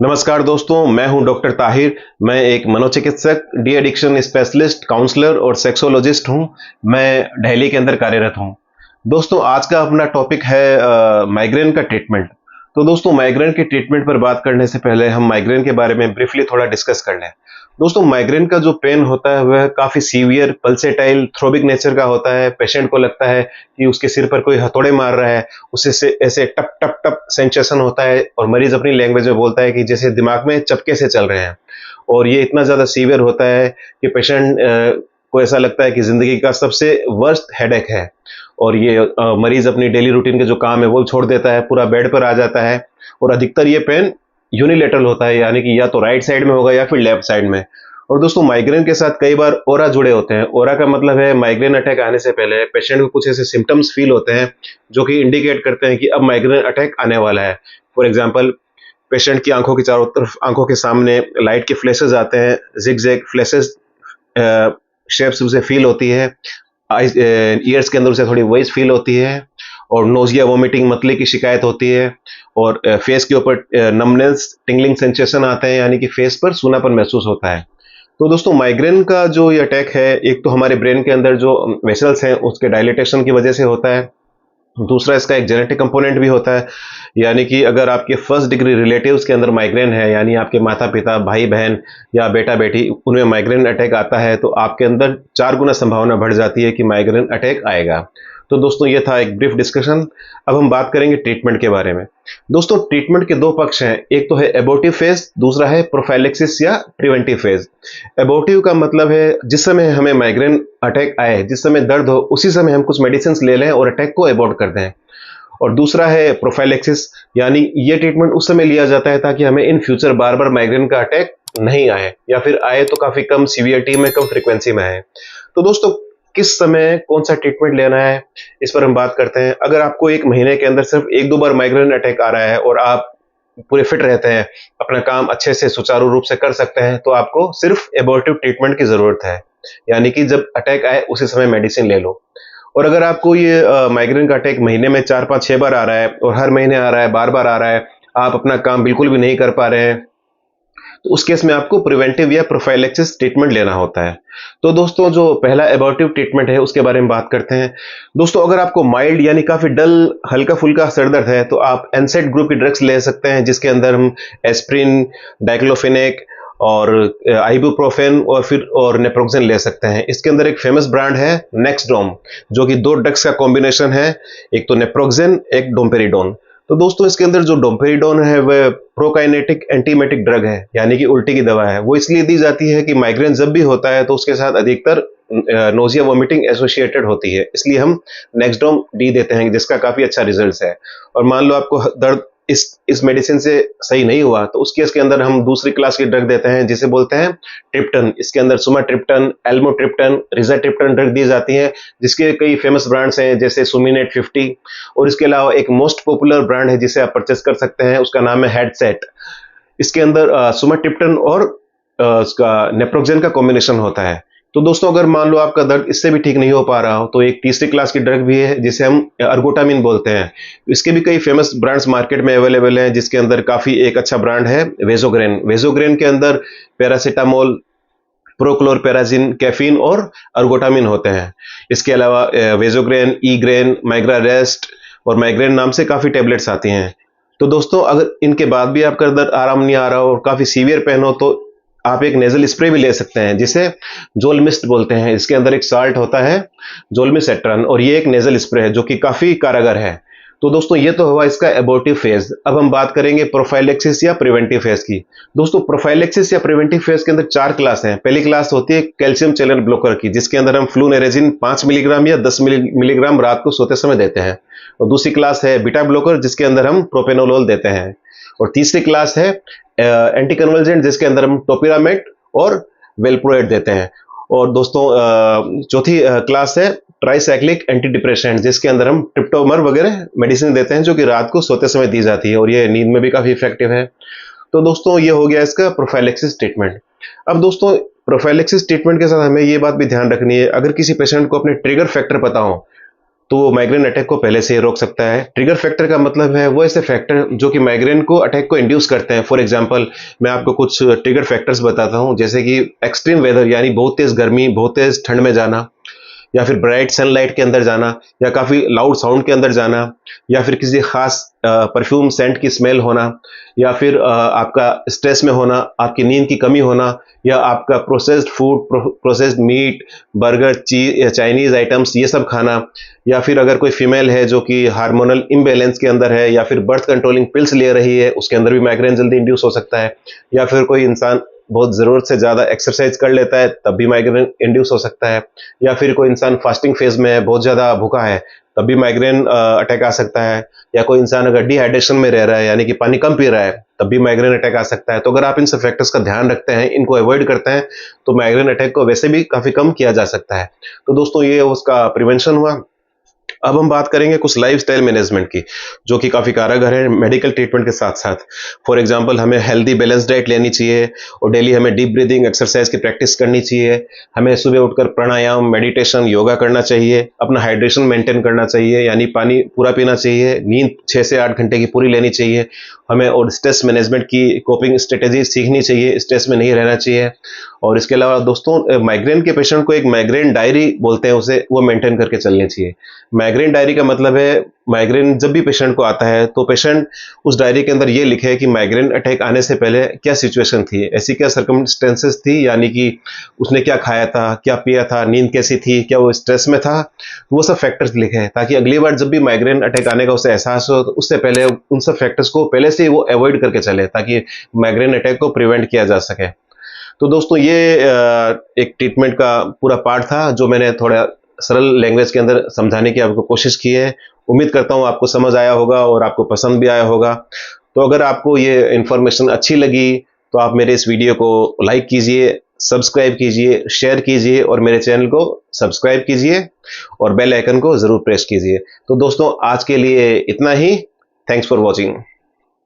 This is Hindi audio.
नमस्कार दोस्तों, मैं हूं डॉक्टर ताहिर। मैं एक मनोचिकित्सक, डी एडिक्शन स्पेशलिस्ट, काउंसलर और सेक्सोलॉजिस्ट हूं। मैं दिल्ली के अंदर कार्यरत हूं। दोस्तों, आज का अपना टॉपिक है माइग्रेन का ट्रीटमेंट। तो दोस्तों, माइग्रेन के ट्रीटमेंट पर बात करने से पहले हम माइग्रेन के बारे में ब्रीफली थोड़ा डिस्कस कर लें। दोस्तों, माइग्रेन का जो पेन होता है वह काफ़ी सीवियर, पल्सेटाइल, थ्रोबिक नेचर का होता है। पेशेंट को लगता है कि उसके सिर पर कोई हथौड़े मार रहा है, उसे से ऐसे टप टप टप सेंसेशन होता है और मरीज अपनी लैंग्वेज में बोलता है कि जैसे दिमाग में चपके से चल रहे हैं। और ये इतना ज़्यादा सीवियर होता है कि पेशेंट को ऐसा लगता है कि ज़िंदगी का सबसे वर्स्ट हेडेक है। और ये मरीज अपनी डेली रूटीन के जो काम है वो छोड़ देता है, पूरा बेड पर आ जाता है। और अधिकतर ये पेन यूनिलेटरल होता है, यानी कि या तो राइट साइड में होगा या फिर लेफ्ट साइड में। और दोस्तों, माइग्रेन के साथ कई बार ओरा जुड़े होते हैं। ओरा का मतलब है माइग्रेन अटैक आने से पहले पेशेंट को कुछ ऐसे सिम्टम्स फील होते हैं जो कि इंडिकेट करते हैं कि अब माइग्रेन अटैक आने वाला है। फॉर एग्जांपल, पेशेंट की आंखों की चारों तरफ, आंखों के सामने लाइट के फ्लैशेस आते हैं, जिगजैग फ्लैशेस शेप्स उसे फील होती है। ईयर्स के अंदर उसे थोड़ी वॉइस फील होती है और नोजिया, वोमिटिंग, मतली की शिकायत होती है। और फेस के ऊपर नमनेस, टिंगलिंग सेंसेशन आते हैं, यानी कि फेस पर सूनापन महसूस होता है। तो दोस्तों, माइग्रेन का जो ये अटैक है, एक तो हमारे ब्रेन के अंदर जो वेसल्स हैं उसके डायलेटेशन की वजह से होता है। दूसरा, इसका एक जेनेटिक कंपोनेंट भी होता है, यानी कि अगर आपके फर्स्ट डिग्री रिलेटिव्स के अंदर माइग्रेन है, यानी आपके माता पिता, भाई बहन या बेटा बेटी, उनमें माइग्रेन अटैक आता है तो आपके अंदर 4 गुना संभावना बढ़ जाती है कि माइग्रेन अटैक आएगा। तो दोस्तों, ये था एक ब्रीफ डिस्कशन। अब हम बात करेंगे ट्रीटमेंट के बारे में। दोस्तों, ट्रीटमेंट के 2 पक्ष हैं, एक तो है एबॉर्टिव फेज, दूसरा है प्रोफाइलेक्सिस या प्रिवेंटिव फेज। एबॉर्टिव का मतलब है जिस समय हमें माइग्रेन अटैक आए, जिस समय दर्द हो, उसी समय हम कुछ मेडिसिन ले लें और अटैक को एबॉर्ट कर दें। और दूसरा है प्रोफाइलेक्सिस, यानी ये ट्रीटमेंट उस समय लिया जाता है ताकि हमें in future bar bar migraine का अटैक नहीं आए, या फिर आए तो काफी कम सीवियरिटी में, कम फ्रीक्वेंसी में आए। तो दोस्तों, किस समय कौन सा ट्रीटमेंट लेना है, इस पर हम बात करते हैं। अगर आपको 1 महीने के अंदर सिर्फ 1-2 बार माइग्रेन अटैक आ रहा है और आप पूरे फिट रहते हैं, अपना काम अच्छे से सुचारू रूप से कर सकते हैं, तो आपको सिर्फ एबॉर्टिव ट्रीटमेंट की जरूरत है, यानी कि जब अटैक आए उसी समय मेडिसिन ले लो। और अगर आपको ये माइग्रेन का अटैक महीने में 4-5-6 बार आ रहा है और हर महीने आ रहा है, बार बार आ रहा है, आप अपना काम बिल्कुल भी नहीं कर पा रहे हैं, तो उस केस में आपको प्रिवेंटिव या प्रोफाइलेक्सिस ट्रीटमेंट लेना होता है। तो दोस्तों, जो पहला एबॉर्टिव ट्रीटमेंट है उसके बारे में बात करते हैं। दोस्तों, अगर आपको माइल्ड यानी काफी डल, हल्का फुल्का सर दर्द है तो आप एनसेड ग्रुप की ड्रग्स ले सकते हैं, जिसके अंदर हम एस्प्रिन, डाइक्लोफेनेक और आइबुप्रोफेन और नेप्रोक्सेन ले सकते हैं। इसके अंदर एक फेमस ब्रांड है नेक्सडोम, जो कि 2 ड्रग्स का कॉम्बिनेशन है, एक तो नेप्रोक्सेन, एक डोम्पेरिडोन। तो दोस्तों, इसके अंदर जो डोम्पेरिडोन है वह प्रोकाइनेटिक एंटीमेटिक ड्रग है, यानी कि उल्टी की दवा है। वो इसलिए दी जाती है कि माइग्रेन जब भी होता है तो उसके साथ अधिकतर नोजिया, वोमिटिंग एसोसिएटेड होती है, इसलिए हम नेक्सडोम डी देते हैं, जिसका काफी अच्छा रिजल्ट है। और मान लो आपको दर्द इस मेडिसिन से सही नहीं हुआ, तो उस केस के अंदर हम दूसरी क्लास की ड्रग देते हैं, जिसे बोलते हैं ट्रिप्टन। इसके अंदर सुमाट्रिप्टन, एल्मोट्रिप्टन, रिजाट्रिप्टन ड्रग दी जाती है, जिसके कई फेमस ब्रांड्स हैं, जैसे सुमिनेट 50। और इसके अलावा एक मोस्ट पॉपुलर ब्रांड है जिसे आप परचेस कर सकते हैं, उसका नाम है हेडसेट। इसके अंदर सुमाट्रिप्टन और उसका नेप्रोक्सेन का कॉम्बिनेशन होता है। तो दोस्तों, अगर मान लो आपका दर्द इससे भी ठीक नहीं हो पा रहा हो, तो एक तीसरी क्लास की ड्रग भी है जिसे हम अर्गोटामिन बोलते हैं। इसके भी कई फेमस ब्रांड्स मार्केट में अवेलेबल हैं, जिसके अंदर काफी एक अच्छा ब्रांड है वेजोग्रेन। वेजोग्रेन के अंदर पैरासीटामोल, प्रोक्लोरपेराजिन, कैफीन और अर्गोटामिन होते हैं। इसके अलावा वेजोग्रेन, ईग्रेन, माइग्रा रेस्ट और माइग्रेन नाम से काफी टेबलेट्स आती हैं। तो दोस्तों, अगर इनके बाद भी आपका दर्द आराम नहीं आ रहा हो और काफी सीवियर पेन हो, तो आप एक नेजल स्प्रे भी ले सकते हैं, जिसे जोलमिस्ट बोलते हैं। इसके अंदर एक साल्ट होता है जोलमिसेट्रन, और ये एक नेजल स्प्रे है जो कि काफी कारगर है। तो दोस्तों, ये तो हुआ इसका एबॉर्टिव फेज। अब हम बात करेंगे प्रोफाइलेक्सिस या प्रिवेंटिव फेज की। दोस्तों, प्रोफाइलेक्सिस या प्रिवेंटिव फेज के अंदर 4 क्लास हैं। पहली क्लास होती है कैल्शियम चैनल ब्लॉकर की, जिसके अंदर हम फ्लूनेरेजिन 5 मिलीग्राम या 10 मिलीग्राम रात को सोते समय देते हैं। और दूसरी क्लास है बीटा ब्लॉकर, जिसके अंदर हम प्रोपेनोलोल देते हैं। और तीसरी क्लास है एंटी कन्वर्जेंट, जिसके अंदर हम टोपिरामेट और वेलप्रोएट देते हैं। और दोस्तों, चौथी क्लास है ट्राइसाइक्लिक एंटी डिप्रेसेंट, जिसके अंदर हम ट्रिप्टोमर वगैरह मेडिसिन देते हैं, जो कि रात को सोते समय दी जाती है और ये नींद में भी काफी इफेक्टिव है। तो दोस्तों, ये हो गया इसका प्रोफाइलेक्सिस ट्रीटमेंट। अब दोस्तों, प्रोफाइलेक्सिस ट्रीटमेंट के साथ हमें ये बात भी ध्यान रखनी है, अगर किसी पेशेंट को अपने ट्रिगर फैक्टर पता हो, तो वो माइग्रेन अटैक को पहले से ही रोक सकता है। ट्रिगर फैक्टर का मतलब है वो ऐसे फैक्टर जो कि माइग्रेन को अटैक को इंड्यूस करते हैं। फॉर एग्जांपल मैं आपको कुछ ट्रिगर फैक्टर्स बताता हूँ, जैसे कि एक्सट्रीम वेदर यानी बहुत तेज गर्मी, बहुत तेज ठंड में जाना, या फिर ब्राइट सनलाइट के अंदर जाना, या काफ़ी लाउड साउंड के अंदर जाना, या फिर किसी खास परफ्यूम सेंट की स्मेल होना, या फिर आपका स्ट्रेस में होना, आपकी नींद की कमी होना, या आपका processed food, processed meat, burger, Chinese items ये सब खाना, या फिर अगर कोई फीमेल है जो कि हार्मोनल इम्बैलेंस के अंदर है, या फिर बर्थ कंट्रोलिंग पिल्स ले रही है, उसके अंदर भी माइग्रेन जल्दी इंड्यूस हो सकता है, या फिर कोई इंसान बहुत ज़रूरत से ज़्यादा एक्सरसाइज कर लेता है तब भी माइग्रेन इंड्यूस हो सकता है, या फिर कोई इंसान फास्टिंग फेज में है, बहुत ज़्यादा भूखा है, तब भी माइग्रेन अटैक आ सकता है, या कोई इंसान अगर डिहाइड्रेशन में रह रहा है यानी कि पानी कम पी रहा है तब भी माइग्रेन अटैक आ सकता है। तो अगर आप इन सब फैक्टर्स का ध्यान रखते हैं, इनको अवॉइड करते हैं, तो माइग्रेन अटैक को वैसे भी काफ़ी कम किया जा सकता है। तो दोस्तों ये उसका प्रिवेंशन हुआ। अब हम बात करेंगे कुछ लाइफस्टाइल मैनेजमेंट की, जो कि काफ़ी कारगर है मेडिकल ट्रीटमेंट के साथ-साथ। फॉर एग्जांपल हमें हेल्दी बैलेंस डाइट लेनी चाहिए और डेली हमें डीप ब्रीदिंग एक्सरसाइज की प्रैक्टिस करनी चाहिए। हमें सुबह उठकर प्राणायाम, मेडिटेशन, योगा करना चाहिए। अपना हाइड्रेशन मेंटेन करना चाहिए यानी पानी पूरा पीना चाहिए। नींद 6 से 8 घंटे की पूरी लेनी चाहिए। हमें और स्ट्रेस मैनेजमेंट की कोपिंग स्ट्रेटेजी सीखनी चाहिए, स्ट्रेस में नहीं रहना चाहिए। और इसके अलावा दोस्तों माइग्रेन के पेशेंट को एक माइग्रेन डायरी बोलते हैं उसे, वो मेंटेन करके चलनी चाहिए। माइग्रेन डायरी का मतलब है माइग्रेन जब भी पेशेंट को आता है तो पेशेंट उस डायरी के अंदर ये लिखे कि माइग्रेन अटैक आने से पहले क्या सिचुएशन थी, ऐसी क्या सर्कमस्टेंसेस थी, यानी कि उसने क्या खाया था, क्या पिया था, नींद कैसी थी, क्या वो स्ट्रेस में था, वो सब फैक्टर्स लिखे हैं ताकि अगली बार जब भी माइग्रेन अटैक आने का उसे एहसास हो तो उससे पहले उन सब फैक्टर्स को पहले से ही वो अवॉइड करके चले ताकि माइग्रेन अटैक को प्रिवेंट किया जा सके। तो दोस्तों ये एक ट्रीटमेंट का पूरा पार्ट था जो मैंने थोड़ा सरल लैंग्वेज के अंदर समझाने की आपको कोशिश की है। उम्मीद करता हूँ आपको समझ आया होगा और आपको पसंद भी आया होगा। तो अगर आपको ये इन्फॉर्मेशन अच्छी लगी तो आप मेरे इस वीडियो को लाइक कीजिए, सब्सक्राइब कीजिए, शेयर कीजिए और मेरे चैनल को सब्सक्राइब कीजिए और बेल आइकन को ज़रूर प्रेस कीजिए। तो दोस्तों आज के लिए इतना ही। Thanks for watching.